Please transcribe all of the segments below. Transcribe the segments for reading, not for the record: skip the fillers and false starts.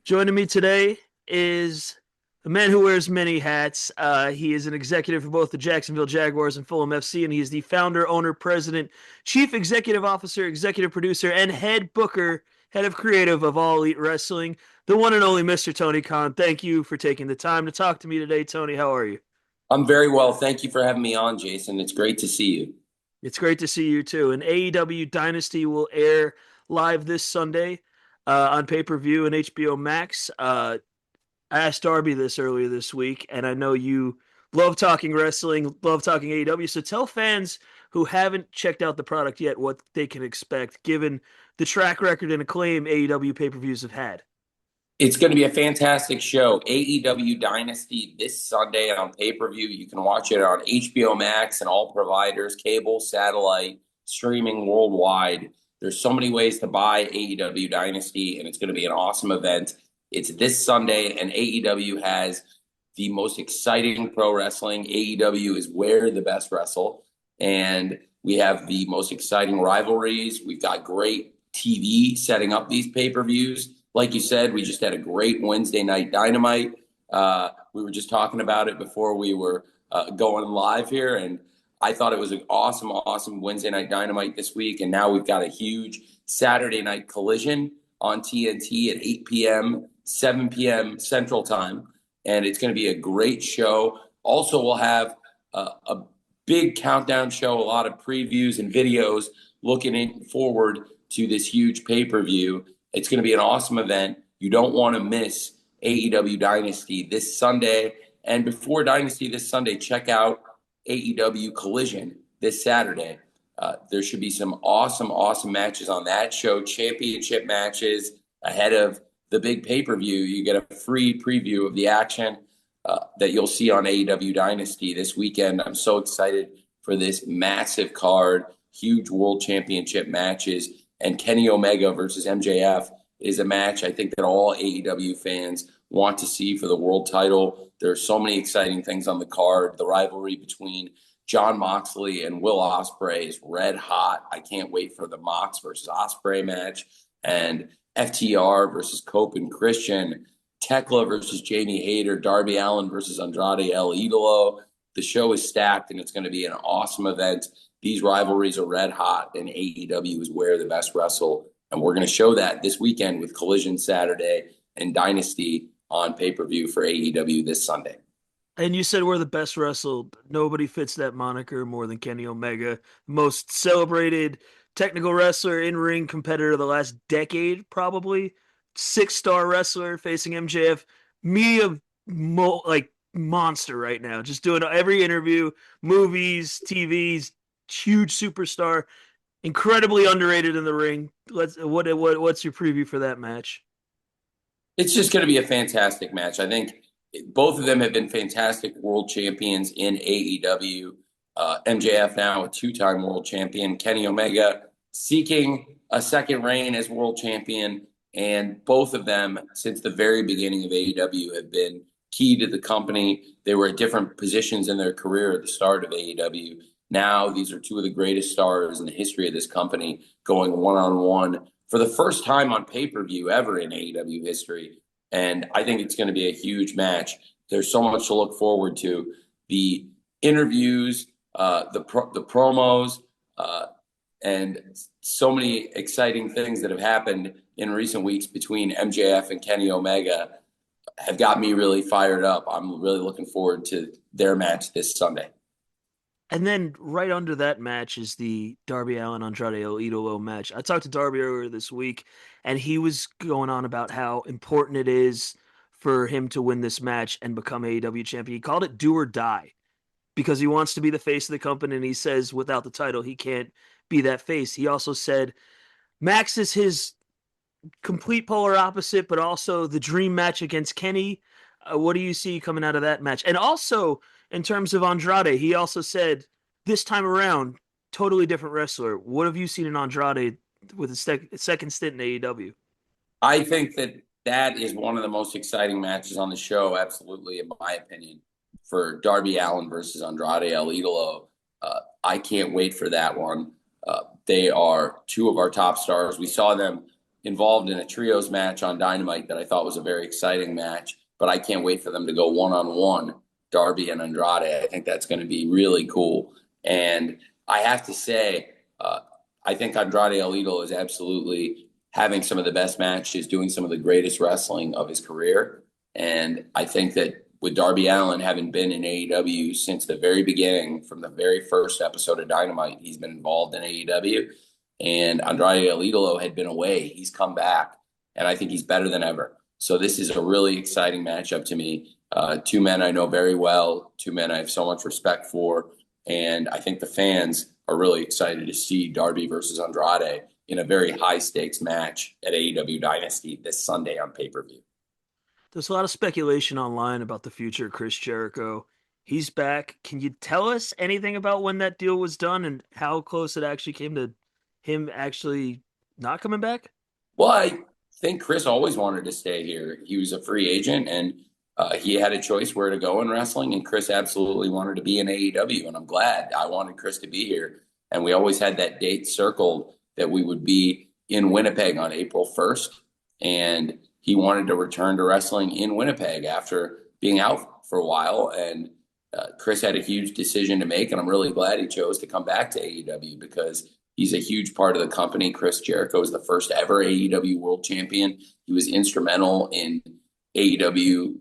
Joining me today is a man who wears many hats. He is an executive for both the Jacksonville Jaguars and Fulham FC, and he is the founder, owner, president, chief executive officer, executive producer, and head booker, head of creative of All Elite Wrestling, the one and only Mr. Tony Khan. Thank you for taking the time to talk to me today, Tony. How are you? I'm very well. Thank you for having me on, Jason. It's great to see you. It's great to see you too. And AEW Dynasty will air live this Sunday on pay per view and HBO Max. I asked Darby this earlier this week, and I know you love talking wrestling, love talking AEW. So tell fans who haven't checked out the product yet what they can expect, given the track record and acclaim AEW pay per views have had. It's going to be a fantastic show. AEW Dynasty this Sunday on pay-per-view. You can watch it on HBO Max and all providers, cable, satellite, streaming worldwide. There's so many ways to buy AEW Dynasty, and it's going to be an awesome event. It's this Sunday, and AEW has the most exciting pro wrestling. AEW is where the best wrestle, and we have the most exciting rivalries. We've got great TV setting up these pay-per-views. Like you said, we just had a great Wednesday night Dynamite. We were just talking about it before we were going live here, and I thought it was an awesome, awesome Wednesday night Dynamite this week. And now we've got a huge Saturday night Collision on TNT at 8 p.m., 7 p.m. Central Time, and it's going to be a great show. Also, we'll have a big countdown show, a lot of previews and videos looking forward to this huge pay-per-view. It's going to be an awesome event. You don't want to miss AEW Dynasty this Sunday. And before Dynasty this Sunday, check out AEW Collision this Saturday. There should be some awesome, awesome matches on that show, championship matches ahead of the big pay-per-view. You get a free preview of the action that you'll see on AEW Dynasty this weekend. I'm so excited for this massive card, huge world championship matches. And Kenny Omega versus MJF is a match I think that all AEW fans want to see for the world title. There are so many exciting things on the card. The rivalry between Jon Moxley and Will Ospreay is red hot. I can't wait for the Mox versus Ospreay match. And FTR versus Cope and Christian. Tekla versus Jamie Hayter. Darby Allin versus Andrade El Idolo. The show is stacked, and it's going to be an awesome event. These rivalries are red hot, and AEW is where the best wrestle. And we're going to show that this weekend with Collision Saturday and Dynasty on pay-per-view for AEW this Sunday. And you said we're the best wrestled. Nobody fits that moniker more than Kenny Omega. Most celebrated technical wrestler, in-ring competitor of the last decade, probably. Six-star wrestler facing MJF. Media like monster right now. Just doing every interview, movies, TVs, huge superstar, incredibly underrated in the ring. What's your preview for that match? It's just going to be a fantastic match. I think both of them have been fantastic world champions in AEW. MJF now a two-time world champion. Kenny Omega seeking a second reign as world champion. And both of them, since the very beginning of AEW, have been key to the company. They were at different positions in their career at the start of AEW. Now, these are two of the greatest stars in the history of this company going one-on-one for the first time on pay-per-view ever in AEW history. And I think it's going to be a huge match. There's so much to look forward to. The interviews, the promos, and so many exciting things that have happened in recent weeks between MJF and Kenny Omega have got me really fired up. I'm really looking forward to their match this Sunday. And then right under that match is the Darby Allin Andrade El Idolo match. I talked to Darby earlier this week, and he was going on about how important it is for him to win this match and become AEW champion. He called it do or die because he wants to be the face of the company, and he says without the title, he can't be that face. He also said Max is his complete polar opposite, but also the dream match against Kenny. What do you see coming out of that match? And also, in terms of Andrade, he also said this time around, totally different wrestler. What have you seen in Andrade with a second stint in AEW? I think that that is one of the most exciting matches on the show, absolutely, in my opinion, for Darby Allin versus Andrade El Idolo. I can't wait for that one. They are two of our top stars. We saw them involved in a trios match on Dynamite that I thought was a very exciting match, but I can't wait for them to go one-on-one, Darby and Andrade. I think that's going to be really cool. And I have to say, I think Andrade El Idolo is absolutely having some of the best matches, doing some of the greatest wrestling of his career. And I think that with Darby Allin having been in AEW since the very beginning, from the very first episode of Dynamite, he's been involved in AEW. And Andrade El Idolo had been away. He's come back, and I think he's better than ever. So this is a really exciting matchup to me. Two men I know very well, two men I have so much respect for, and I think the fans are really excited to see Darby versus Andrade in a very high stakes match at AEW Dynasty this Sunday on pay-per-view. There's a lot of speculation online about the future of Chris Jericho. He's back. Can you tell us anything about when that deal was done and how close it actually came to him actually not coming back? Well, I think Chris always wanted to stay here. He was a free agent, and he had a choice where to go in wrestling, and Chris absolutely wanted to be in AEW, and I'm glad. I wanted Chris to be here, and we always had that date circled that we would be in Winnipeg on April 1st, and he wanted to return to wrestling in Winnipeg after being out for a while, and Chris had a huge decision to make, and I'm really glad he chose to come back to AEW because he's a huge part of the company. Chris Jericho is the first ever AEW World Champion. He was instrumental in AEW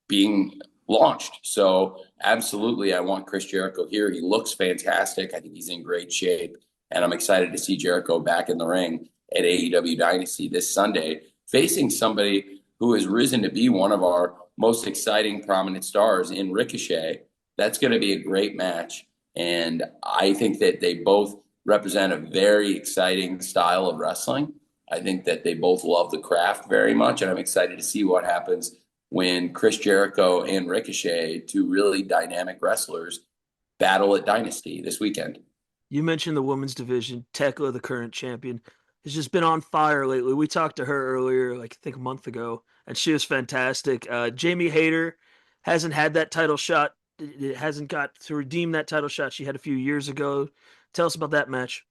being launched. So absolutely, I want Chris Jericho here. He looks fantastic. I think he's in great shape. And I'm excited to see Jericho back in the ring at AEW Dynasty this Sunday, facing somebody who has risen to be one of our most exciting prominent stars in Ricochet. That's going to be a great match. And I think that they both represent a very exciting style of wrestling. I think that they both love the craft very much, and I'm excited to see what happens when Chris Jericho and Ricochet, two really dynamic wrestlers, battle at Dynasty this weekend. You mentioned the women's division. Tekla, the current champion, has just been on fire lately. We talked to her earlier, like I think a month ago, and she was fantastic. Jamie Hayter hasn't had that title shot. It hasn't got to redeem that title shot she had a few years ago. Tell us about that match.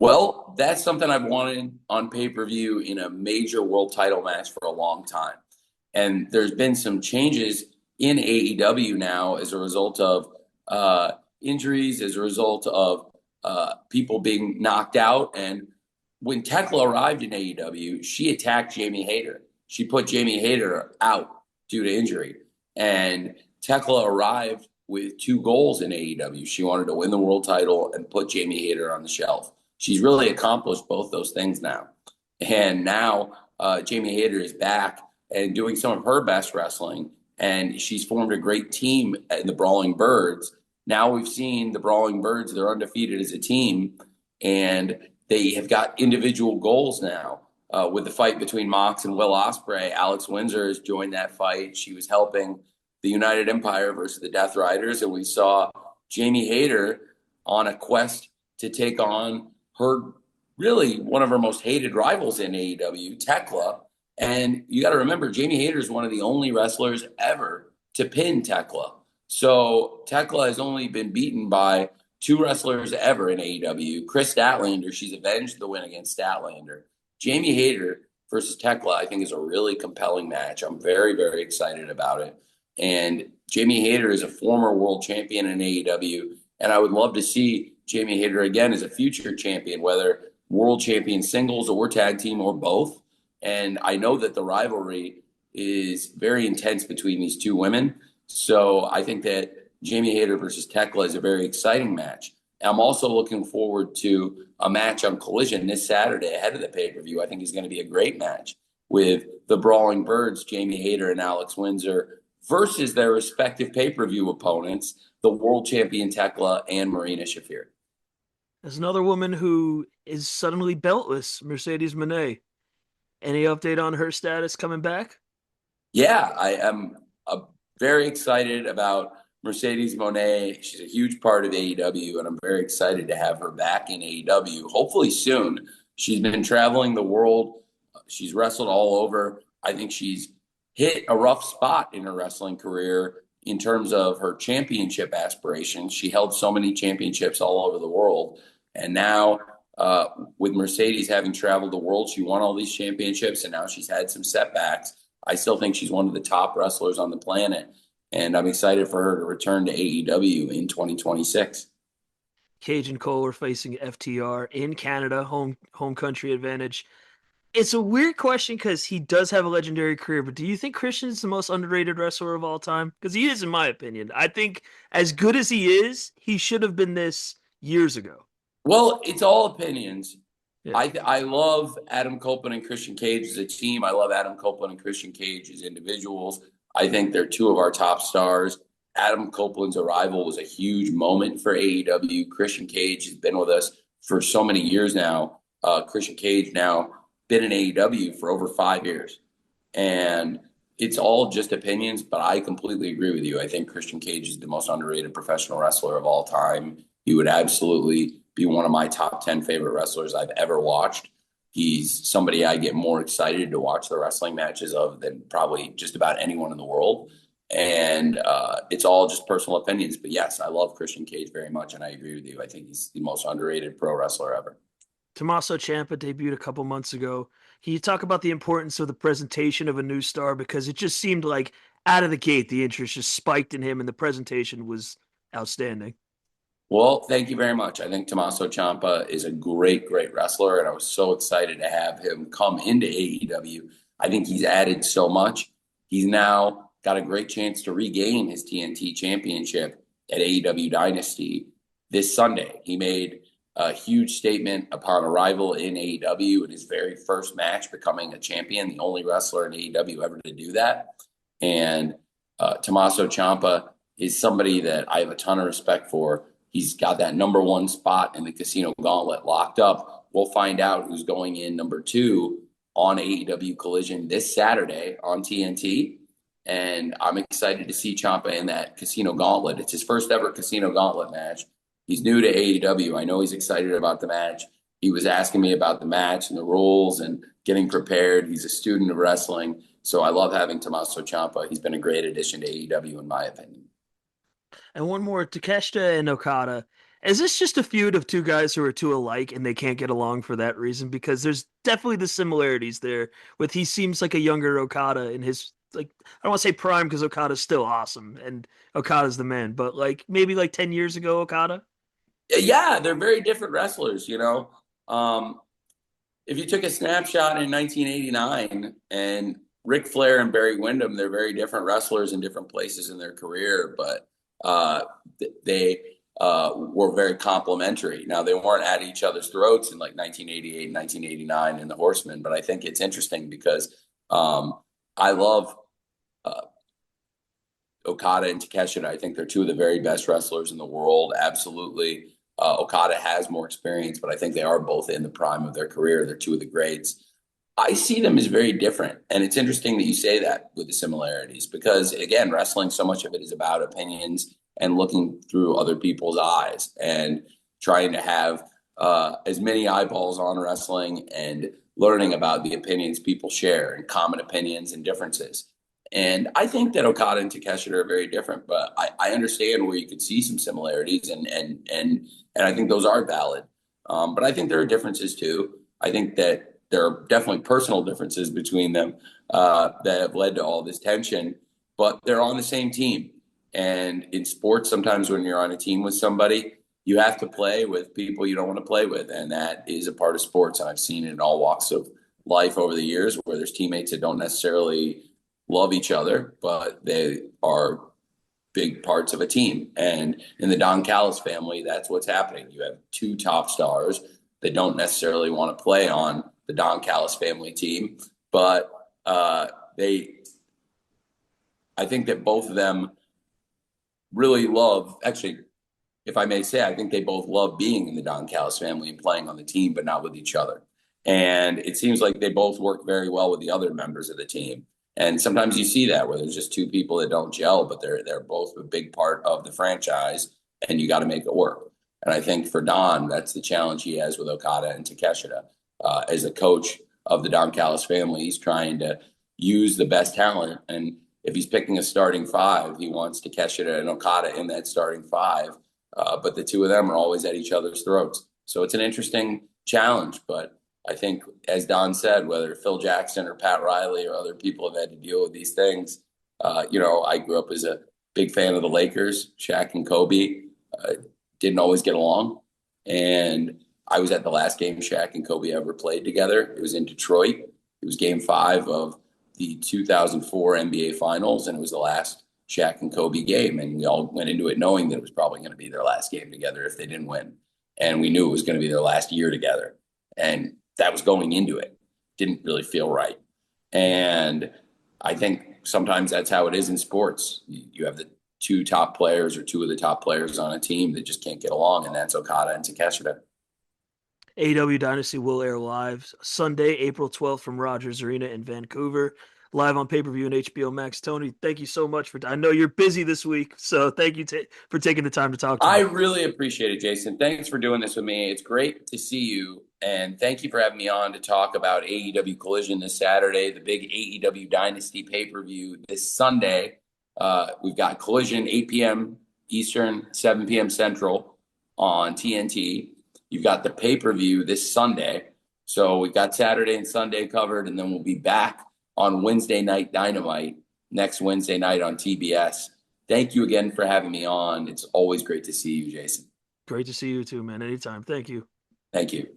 Well, that's something I've wanted on pay-per-view in a major world title match for a long time. And there's been some changes in AEW now as a result of injuries, as a result of people being knocked out. And when Tekla arrived in AEW, she attacked Jamie Hayter. She put Jamie Hayter out due to injury. And Tekla arrived with two goals in AEW. She wanted to win the world title and put Jamie Hayter on the shelf. She's really accomplished both those things now. And now Jamie Hayter is back and doing some of her best wrestling. And she's formed a great team in the Brawling Birds. Now we've seen the Brawling Birds, they're undefeated as a team. And they have got individual goals now. With the fight between Mox and Will Ospreay, Alex Windsor has joined that fight. She was helping the United Empire versus the Death Riders. And we saw Jamie Hayter on a quest to take on her, really one of her most hated rivals in AEW, Tekla. And you got to remember, Jamie Hayter is one of the only wrestlers ever to pin Tekla. So Tekla has only been beaten by two wrestlers ever in AEW. Chris Statlander, she's avenged the win against Statlander. Jamie Hayter versus Tekla, I think, is a really compelling match. I'm very, very excited about it. And Jamie Hayter is a former world champion in AEW. And I would love to see Jamie Hayter again as a future champion, whether world champion singles or tag team or both. And I know that the rivalry is very intense between these two women. So I think that Jamie Hayter versus Tekla is a very exciting match. I'm also looking forward to a match on Collision this Saturday ahead of the pay-per-view. I think is going to be a great match with the Brawling Birds, Jamie Hayter and Alex Windsor, versus their respective pay-per-view opponents, the world champion Tekla and Marina Shafir. There's another woman who is suddenly beltless, Mercedes Moné. Any update on her status coming back? Yeah, I am very excited about Mercedes Moné. She's a huge part of AEW, and I'm very excited to have her back in AEW, hopefully soon. She's been traveling the world. She's wrestled all over. I think she's hit a rough spot in her wrestling career in terms of her championship aspirations. She held so many championships all over the world. And now uh, with Mercedes having traveled the world, she won all these championships, and now she's had some setbacks. I still think she's one of the top wrestlers on the planet, and I'm excited for her to return to AEW in 2026. Cage and Cole are facing FTR in Canada, home country advantage. It's a weird question because he does have a legendary career, but do you think Christian's the most underrated wrestler of all time? Because he is, in my opinion. I think as good as he is, he should have been this years ago. Well, it's all opinions. Yeah. I love Adam Copeland and Christian Cage as a team. I love Adam Copeland and Christian Cage as individuals. I think they're two of our top stars. Adam Copeland's arrival was a huge moment for AEW. Christian Cage has been with us for so many years now. Christian Cage now been in AEW for over 5 years. And it's all just opinions, but I completely agree with you. I think Christian Cage is the most underrated professional wrestler of all time. He would absolutely be one of my top 10 favorite wrestlers I've ever watched. He's somebody I get more excited to watch the wrestling matches of than probably just about anyone in the world. And it's all just personal opinions. But yes, I love Christian Cage very much, and I agree with you. I think he's the most underrated pro wrestler ever. Tommaso Ciampa debuted a couple months ago. Can you talk about the importance of the presentation of a new star? Because it just seemed like out of the gate, the interest just spiked in him, and the presentation was outstanding. Well, thank you very much. I think Tommaso Ciampa is a great, great wrestler, and I was so excited to have him come into AEW. I think he's added so much. He's now got a great chance to regain his TNT championship at AEW Dynasty this Sunday. He made a huge statement upon arrival in AEW in his very first match, becoming a champion, the only wrestler in AEW ever to do that. And Tommaso Ciampa is somebody that I have a ton of respect for. He's got that number one spot in the Casino Gauntlet locked up. We'll find out who's going in number two on AEW Collision this Saturday on TNT. And I'm excited to see Ciampa in that Casino Gauntlet. It's his first ever Casino Gauntlet match. He's new to AEW. I know he's excited about the match. He was asking me about the match and the rules and getting prepared. He's a student of wrestling. So I love having Tommaso Ciampa. He's been a great addition to AEW, in my opinion. And one more, Takeshita and Okada. Is this just a feud of two guys who are too alike and they can't get along for that reason? Because there's definitely the similarities there. With he seems like a younger Okada in his like I don't want to say prime because Okada's still awesome and Okada's the man, but like maybe like 10 years ago Okada. Yeah, they're very different wrestlers, you know. If you took a snapshot in 1989 and Ric Flair and Barry Windham, they're very different wrestlers in different places in their career, but uh, they were very complimentary. Now, they weren't at each other's throats in like 1988 and 1989 in the Horsemen, but I think it's interesting because I love uh, Okada and Takeshita. I think they're two of the very best wrestlers in the world. Absolutely. Okada has more experience, but I think they are both in the prime of their career. They're two of the greats. I see them as very different. And it's interesting that you say that with the similarities because, again, wrestling, so much of it is about opinions and looking through other people's eyes and trying to have as many eyeballs on wrestling and learning about the opinions people share and common opinions and differences. And I think that Okada and Takeshita are very different, but I understand where you could see some similarities, and I think those are valid. But I think there are differences too. I think that there are definitely personal differences between them that have led to all this tension, but they're on the same team. And in sports, sometimes when you're on a team with somebody, you have to play with people you don't want to play with, and that is a part of sports. And I've seen it in all walks of life over the years where there's teammates that don't necessarily love each other, but they are big parts of a team. And in the Don Callis family, that's what's happening. You have two top stars that don't necessarily want to play on the Don Callis family team, but I think that both of them really love, actually, if I may say, I think they both love being in the Don Callis family and playing on the team, but not with each other. And it seems like they both work very well with the other members of the team. And sometimes you see that where there's just two people that don't gel, but they're both a big part of the franchise, and you got to make it work. And I think for Don, that's the challenge he has with Okada and Takeshita. As a coach of the Don Callis family, he's trying to use the best talent. And if he's picking a starting five, he wants Takeshita and Okada in that starting five. But the two of them are always at each other's throats. So it's an interesting challenge. But I think, as Don said, whether Phil Jackson or Pat Riley or other people have had to deal with these things, I grew up as a big fan of the Lakers. Shaq and Kobe didn't always get along. And I was at the last game Shaq and Kobe ever played together. It was in Detroit. It was game 5 of the 2004 NBA Finals, and it was the last Shaq and Kobe game. And we all went into it knowing that it was probably going to be their last game together if they didn't win. And we knew it was going to be their last year together. And that was going into it. Didn't really feel right. And I think sometimes that's how it is in sports. You have the two top players or two of the top players on a team that just can't get along, and that's Okada and Takeshita. AEW Dynasty will air live Sunday, April 12th from Rogers Arena in Vancouver, live on pay-per-view and HBO Max. Tony, thank you so much I know you're busy this week, so thank you for taking the time to talk to I me. really appreciate it, Jason. Thanks for doing this with me. It's great to see you, and thank you for having me on to talk about AEW Collision this Saturday, the big AEW Dynasty pay-per-view this Sunday. We've got Collision 8 p.m. Eastern, 7 p.m. Central on TNT. You've got the pay-per-view this Sunday. So we've got Saturday and Sunday covered, and then we'll be back on Wednesday Night Dynamite next Wednesday night on TBS. Thank you again for having me on. It's always great to see you, Jason. Great to see you too, man. Anytime. Thank you. Thank you.